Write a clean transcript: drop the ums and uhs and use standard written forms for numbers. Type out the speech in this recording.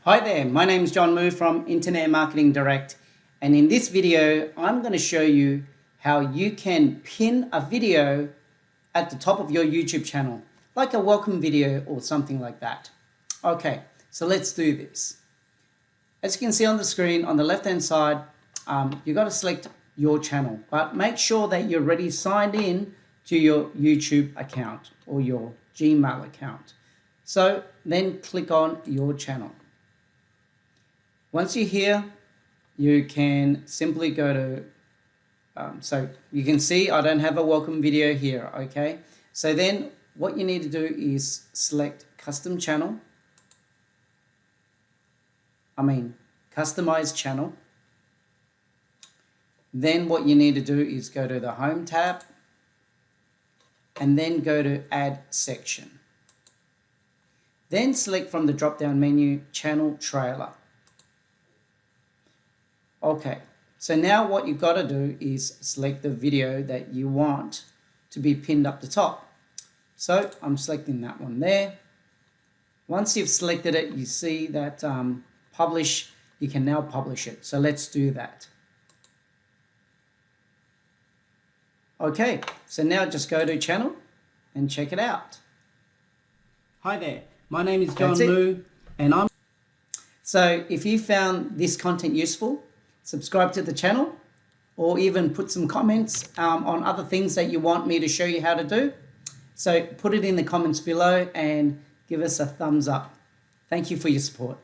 Hi there, my name is John Moo from Internet Marketing Direct, and in this video I'm going to show you how you can pin a video at the top of your YouTube channel, like a welcome video or something like that. Okay, so let's do this. As you can see on the screen, on the left hand side, you've got to select your channel, but make sure that you're already signed in to your YouTube account or your Gmail account. So then click on your channel. Once you're here, you can simply go to, so you can see I don't have a welcome video here, okay? So then what you need to do is select custom channel. Customize channel. Then what you need to do is go to the home tab and then go to add section. Then select from the drop down menu channel trailer. Okay, so now what you've got to do is select the video that you want to be pinned up the top. So I'm selecting that one there. Once you've selected it, you see that publish, you can now publish it. So let's do that. Okay, so now just go to channel and check it out. Hi there, my name is John Moo, and So if you found this content useful, subscribe to the channel, or even put some comments on other things that you want me to show you how to do. So put it in the comments below and give us a thumbs up. Thank you for your support.